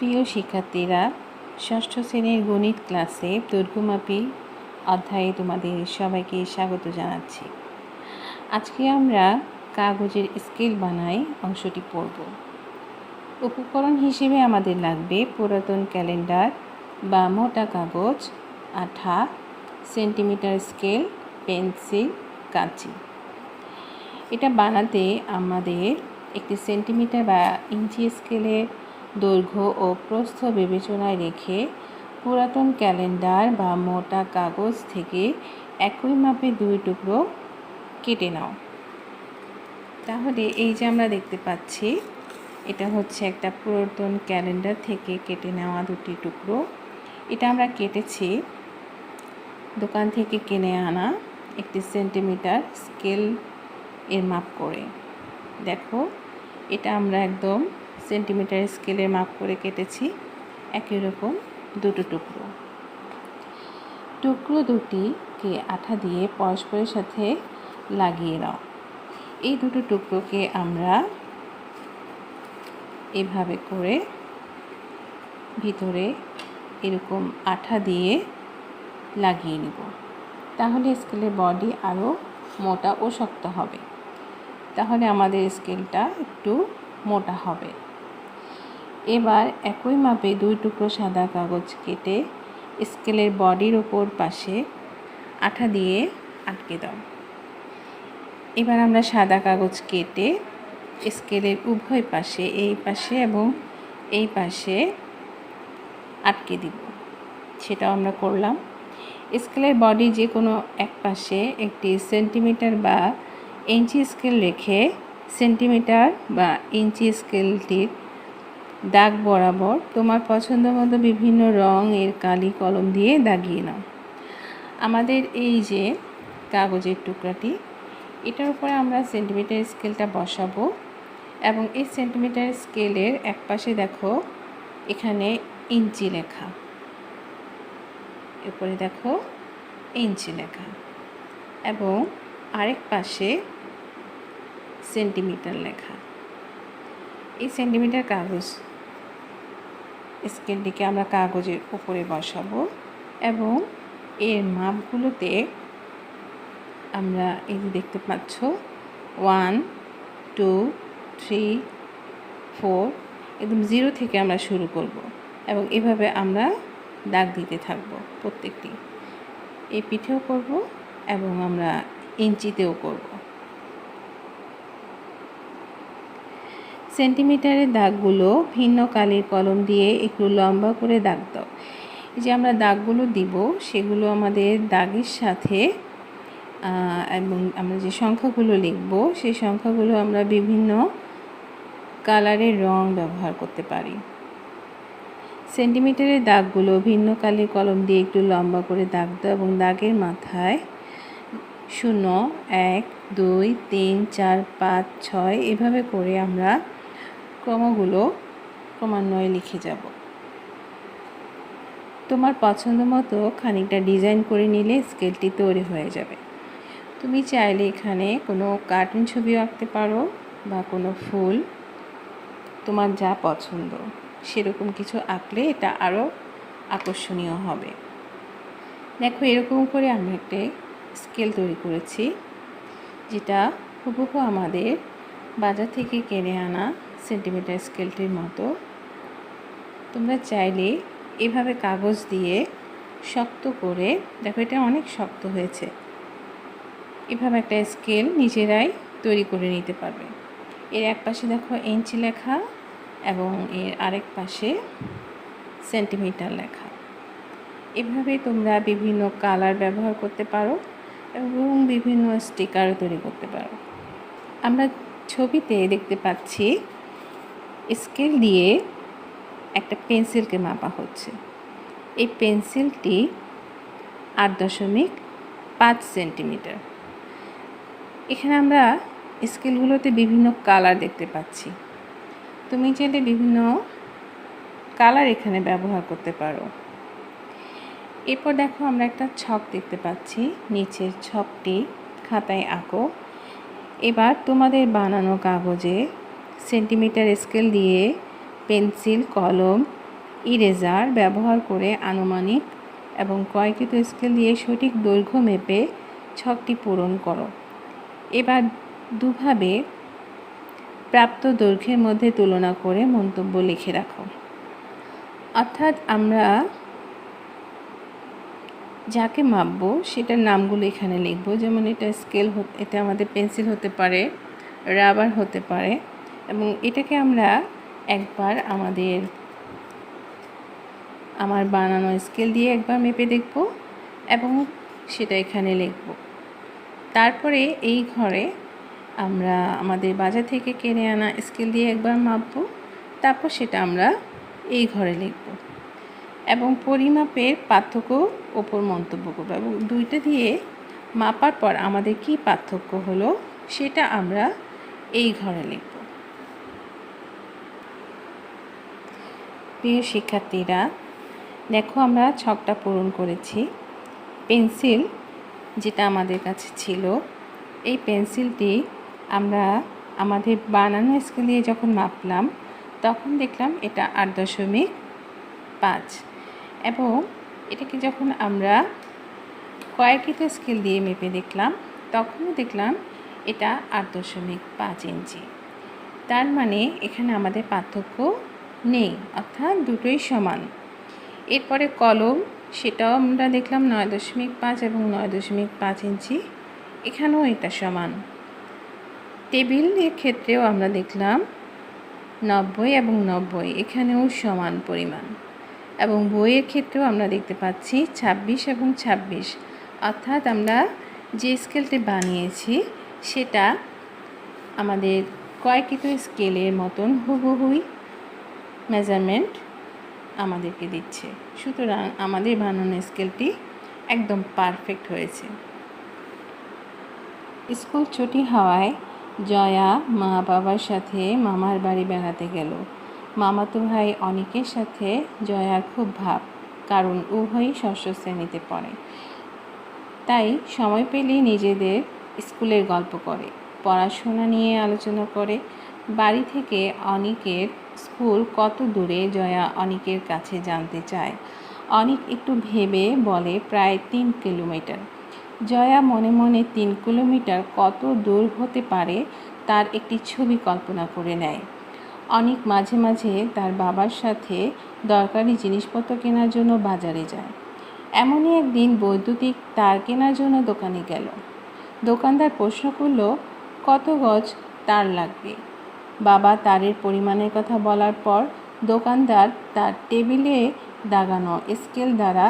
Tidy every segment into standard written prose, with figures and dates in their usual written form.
প্রিয় শিক্ষার্থীরা, ষষ্ঠ শ্রেণীর গণিত ক্লাসে দৈর্ঘ্যমাপী অধ্যায়ে তোমাদের সবাইকে স্বাগত জানাচ্ছি। আজকে আমরা কাগজের স্কেল বানাই অংশটি পড়ব। উপকরণ হিসেবে আমাদের লাগবে পুরাতন ক্যালেন্ডার বা মোটা কাগজ, আঠা, সেন্টিমিটার স্কেল, পেন্সিল, কাঁচি। এটা বানাতে আমাদের একটি সেন্টিমিটার বা ইঞ্চি স্কেলের দৈর্ঘ্য ও প্রস্থ বিবেচনায় রেখে পুরাতন ক্যালেন্ডার বা মোটা কাগজ থেকে একই মাপে 2 টুকরো কেটে নাও। তাহলে এই যে আমরা দেখতে পাচ্ছি, এটা হচ্ছে একটা পুরাতন ক্যালেন্ডার থেকে কেটে নেওয়া 2টি টুকরো। এটা আমরা কেটেছি দোকান থেকে কিনে আনা একটি সেন্টিমিটার স্কেল এর মাপ করে। দেখো, এটা আমরা একদম সেন্টিমিটার স্কেলের মাপ করে কেটেছি। একই রকম 2টো টুকরো। টুকরো দুটিকে আঠা দিয়ে পরস্পরের সাথে লাগিয়ে নাও। এই 2টো টুকরোকে আমরা এভাবে করে ভিতরে এরকম আঠা দিয়ে লাগিয়ে নিব। তাহলে স্কেলের বডি আরও মোটা ও শক্ত হবে। তাহলে আমাদের স্কেলটা একটু মোটা হবে। এবার একই মাপে 2 টুকরো সাদা কাগজ কেটে স্কেলের বডির ওপর পাশে আঠা দিয়ে আটকে দাও। এবার আমরা সাদা কাগজ কেটে স্কেলের উভয় পাশে, এই পাশে এবং এই পাশে আটকে দিব। সেটাও আমরা করলাম। স্কেলের বডি যে কোনো এক পাশে একটি সেন্টিমিটার বা ইঞ্চি স্কেল রেখে সেন্টিমিটার বা ইঞ্চি স্কেলটির দাগ বরাবর তোমার পছন্দ মতো বিভিন্ন রঙের কালি কলম দিয়ে দাগিয়ে নাও। আমাদের এই যে কাগজের টুকরাটি, এটার উপরে আমরা সেন্টিমিটার স্কেলটা বসাবো এবং এই সেন্টিমিটার স্কেলের এক পাশে দেখো এখানে ইঞ্চি লেখা, এরপরে দেখো ইঞ্চি লেখা, এবং আরেক পাশে সেন্টিমিটার লেখা। এই সেন্টিমিটার কাগজ স্কেলটিকে আমরা কাগজের উপরে বসাবো এবং এর মাপগুলোতে আমরা এই যে দেখতে পাচ্ছ 1, 2, 3, 4 একদম 0 থেকে আমরা শুরু করব এবং এভাবে আমরা দাগ দিতে থাকব। প্রত্যেকটি এই পিঠেও করব এবং আমরা ইঞ্চিতেও করব। সেন্টিমিটারের দাগগুলো ভিন্ন কালির কলম দিয়ে একটু লম্বা করে দাগ দাও। এই যে আমরা দাগগুলো দিব সেগুলো আমাদের দাগের সাথে এবং আমরা যে সংখ্যাগুলো লিখব সেই সংখ্যাগুলো আমরা বিভিন্ন কালারের রং ব্যবহার করতে পারি। সেন্টিমিটারের দাগগুলো ভিন্ন কালির কলম দিয়ে একটু লম্বা করে দাগ দাও এবং দাগের মাথায় 0, 1, 2, 3, 4, 5, 6 এভাবে করে আমরা ক্রমগুলো ক্রমান্বয়ে লিখে যাব। তোমার পছন্দ মতো খানিকটা ডিজাইন করে নিলে স্কেলটি তৈরি হয়ে যাবে। তুমি চাইলে এখানে কোনো কার্টুন ছবিও আঁকতে পারো বা কোনো ফুল, তোমার যা পছন্দ সেরকম কিছু আঁকলে এটা আরও আকর্ষণীয় হবে। দেখো, এরকম করে আমরা একটা স্কেল তৈরি করেছি, যেটা হুবহু আমাদের বাজার থেকে কিনে আনা সেন্টিমিটার স্কেলটির মতো। তোমরা চাইলে এভাবে কাগজ দিয়ে শক্ত করে, দেখো এটা অনেক শক্ত হয়েছে, এভাবে একটা স্কেল নিজেরাই তৈরি করে নিতে পারবে। এর এক পাশে দেখো ইঞ্চি লেখা এবং এর আরেক পাশে সেন্টিমিটার লেখা। এভাবে তোমরা বিভিন্ন কালার ব্যবহার করতে পারো এবং বিভিন্ন স্টিকারও তৈরি করতে পারো। আমরা ছবিতে দেখতে পাচ্ছি স্কেল দিয়ে একটা পেন্সিলকে মাপা হচ্ছে। এই পেন্সিলটি 8.5 সেন্টিমিটার। এখানে আমরা স্কেলগুলোতে বিভিন্ন কালার দেখতে পাচ্ছি। তুমি চাইলে বিভিন্ন কালার এখানে ব্যবহার করতে পারো। এরপর দেখো, আমরা একটা ছক দেখতে পাচ্ছি। নিচের ছকটি খাতায় আঁকো। এবার তোমাদের বানানো কাগজে সেন্টিমিটার স্কেল দিয়ে পেন্সিল, কলম ইরেজার ব্যবহার করে আনুমানিক এবং ক্রয়কৃত স্কেল দিয়ে সঠিক দৈর্ঘ্য মেপে ছকটি পূরণ করো। এবার দুভাবে প্রাপ্ত দৈর্ঘ্যের মধ্যে তুলনা করে মন্তব্য লিখে রাখো। অর্থাৎ আমরা যাকে মাপবো সেটার নামগুলো এখানে লিখব। যেমন এটা স্কেল, এটা আমাদের পেন্সিল হতে পারে, রাবার হতে পারে, এবং এটাকে আমরা একবার আমার বানানো স্কেল দিয়ে একবার মেপে দেখব এবং সেটা এখানে লিখব। তারপরে এই ঘরে আমরা আমাদের বাজার থেকে কিনে আনা স্কেল দিয়ে একবার মাপব, তারপর সেটা আমরা এই ঘরে লিখব এবং পরিমাপের পার্থক্য ওপর মন্তব্য করব এবং দুইটা দিয়ে মাপার পর আমাদের কি পার্থক্য হলো সেটা আমরা এই ঘরে লিখব। প্রিয় শিক্ষার্থীরা, দেখো আমরা ছকটা পূরণ করেছি। পেন্সিল যেটা আমাদের কাছে ছিল, এই পেন্সিলটি আমরা আমাদের বানানো স্কেল দিয়ে যখন মাপলাম তখন দেখলাম এটা 8.5 এবং এটাকে যখন আমরা ক্রয়কৃত স্কেল দিয়ে মেপে দেখলাম তখনও দেখলাম এটা 8.5 ইঞ্চি। তার মানে এখানে আমাদের পার্থক্য নেই, অর্থাৎ দুটোই সমান। এরপরে কলম, সেটাও আমরা দেখলাম 9.5 এবং 9.5 ইঞ্চি, এখানেও এটা সমান। টেবিলের ক্ষেত্রেও আমরা দেখলাম 90 এবং 90, এখানেও সমান পরিমাণ। এবং বইয়ের ক্ষেত্রেও আমরা দেখতে পাচ্ছি 26 এবং 26, অর্থাৎ আমরা যে স্কেলটি বানিয়েছি সেটা আমাদের ক্রয়কৃত স্কেলের মতন হুবহুই মেজারমেন্ট আমাদেরকে দিচ্ছে। সুতরাং আমাদের বানানো স্কেলটি একদম পারফেক্ট হয়েছে। স্কুল ছুটি হওয়ায় জয়া মা বাবার সাথে মামার বাড়ি বেড়াতে গেল। মামাতো ভাই অনিকের সাথে জয়ার খুব ভাব, কারণ উভয়ই ষষ্ঠ শ্রেণীতে পড়ে। তাই সময় পেলেই নিজেদের স্কুলের গল্প করে, পড়াশোনা নিয়ে আলোচনা করে। বাড়ি থেকে অনিকের স্কুল কত দূরে জয়া অনিকের কাছে জানতে চায়। অনিক একটু ভেবে বলে প্রায় 3 কিলোমিটার। জয়া মনে মনে 3 কিলোমিটার কত দূর হতে পারে তার একটি ছবি কল্পনা করে নেয়। অনিক মাঝে মাঝে তার বাবার সাথে দরকারি জিনিসপত্র কেনার জন্য বাজারে যায়। এমনই একদিন বৈদ্যুতিক তার কেনার জন্য দোকানে গেল। দোকানদার প্রশ্ন করল, কত গজ তার লাগবে? বাবা তারের পরিমাণের কথা বলার পর দোকানদার তার টেবিলে দাগানো স্কেল দ্বারা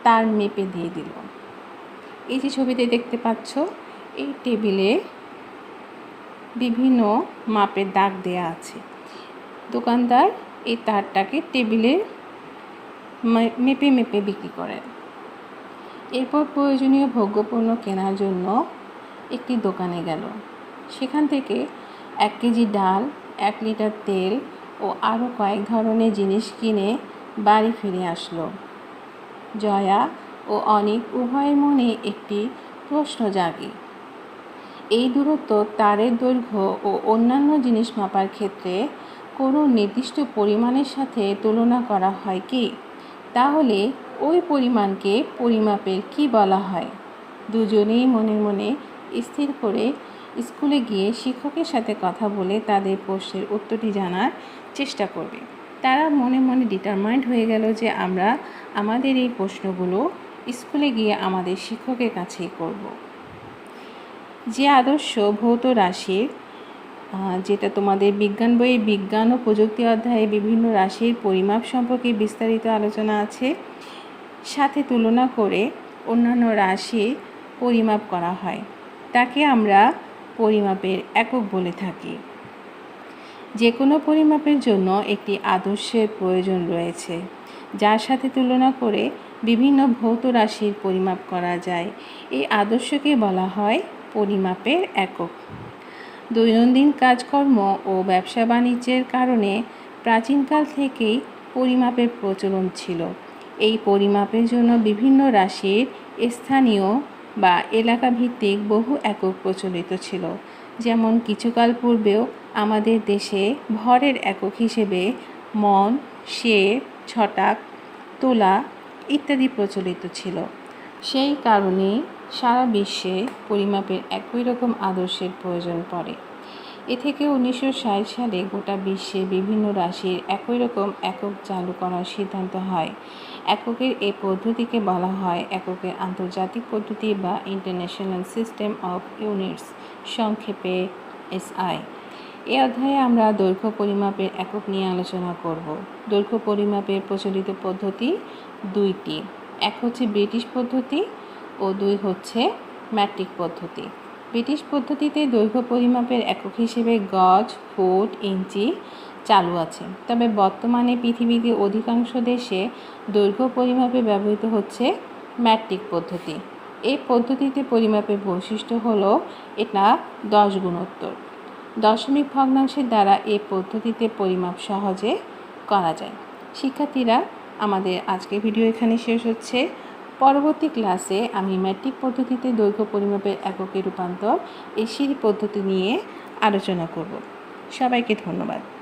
তার মেপে দিয়ে দিল। এই যে ছবিতে দেখতে পাচ্ছ, এই টেবিলে বিভিন্ন মাপের দাগ দেয়া আছে। দোকানদার এই তারটাকে টেবিলে মেপে মেপে বিক্রি করেন। এরপর প্রয়োজনীয় ভোগ্যপণ্য কেনার জন্য একটি দোকানে গেল। সেখান থেকে 1 কেজি ডাল, 1 লিটার তেল ও আরও কয়েক ধরনের জিনিস কিনে বাড়ি ফিরে আসলো। জয়া ও অনিক উভয়ের মনে একটি প্রশ্ন জাগে, এই দূরত্ব তারের দৈর্ঘ্য ও অন্যান্য জিনিস মাপার ক্ষেত্রে কোনো নির্দিষ্ট পরিমাণের সাথে তুলনা করা হয় কি? তাহলে ওই পরিমাণকে পরিমাপের কি বলা হয়? দুজনেই মনে মনে স্থির করে স্কুলে গিয়ে শিক্ষকের সাথে কথা বলে তাদের প্রশ্নের উত্তরটি জানার চেষ্টা করবে। তারা মনে মনে ডিটারমাইন্ড হয়ে গেল যে আমরা আমাদের এই প্রশ্নগুলো স্কুলে গিয়ে আমাদের শিক্ষকের কাছেই করব। যে আদর্শ ভৌত রাশির, যেটা তোমাদের বিজ্ঞান বইয়ে বিজ্ঞান ও প্রযুক্তি অধ্যায়ে বিভিন্ন রাশির পরিমাপ সম্পর্কে বিস্তারিত আলোচনা আছে, সাথে তুলনা করে অন্যান্য রাশি পরিমাপ করা হয়, তাকে আমরা পরিমাপের একক বলে থাকি। যে কোনো পরিমাপের জন্য একটি আদর্শের প্রয়োজন রয়েছে, যার সাথে তুলনা করে বিভিন্ন ভৌত রাশির পরিমাপ করা যায়। এই আদর্শকে বলা হয় পরিমাপের একক। দৈনন্দিন কাজকর্ম ও ব্যবসা বাণিজ্যের কারণে প্রাচীনকাল থেকেই পরিমাপের প্রচলন ছিল। এই পরিমাপের জন্য বিভিন্ন রাশির স্থানীয় বা এলাকাভিত্তিক বহু একক প্রচলিত ছিল। যেমন কিছুকাল পূর্বেও আমাদের দেশে ভরের একক হিসেবে মণ, সের, ছটাক, তোলা ইত্যাদি প্রচলিত ছিল। সেই কারণে সারা বিশ্বে পরিমাপের একই রকম আদর্শের প্রয়োজন পড়ে। এ থেকে 1960 সালে গোটা বিশ্বে বিভিন্ন রাশির একই রকম একক চালু করার সিদ্ধান্ত হয়। এককের এই পদ্ধতিকে বলা হয় এককের আন্তর্জাতিক পদ্ধতি বা ইন্টারন্যাশনাল সিস্টেম অফ ইউনিটস, সংক্ষেপে SI। এই অধ্যায়ে আমরা দৈর্ঘ্য পরিমাপের একক নিয়ে আলোচনা করব। দৈর্ঘ্য পরিমাপের প্রচলিত পদ্ধতি দুইটি, এক হচ্ছে ব্রিটিশ পদ্ধতি ও দুই হচ্ছে ম্যাট্রিক পদ্ধতি। ব্রিটিশ পদ্ধতিতে দৈর্ঘ্য পরিমাপের একক হিসেবে গজ, ফুট, ইঞ্চি চালু আছে, তবে বর্তমানে পৃথিবীতে অধিকাংশ দেশে দৈর্ঘ্য পরিমাপে ব্যবহৃত হচ্ছে ম্যাট্রিক পদ্ধতি। এই পদ্ধতিতে পরিমাপের বৈশিষ্ট্য হলো এটা 10 গুণোত্তর। দশমিক ভগ্নাংশের দ্বারা এই পদ্ধতিতে পরিমাপ সহজে করা যায়। শিক্ষার্থীরা, আমাদের আজকের ভিডিও এখানে শেষ হচ্ছে। পরবর্তী ক্লাসে আমি ম্যাট্রিক পদ্ধতিতে দৈর্ঘ্য পরিমাপের এককে রূপান্তর এই সিঁড়ি পদ্ধতি নিয়ে আলোচনা করব। সবাইকে ধন্যবাদ।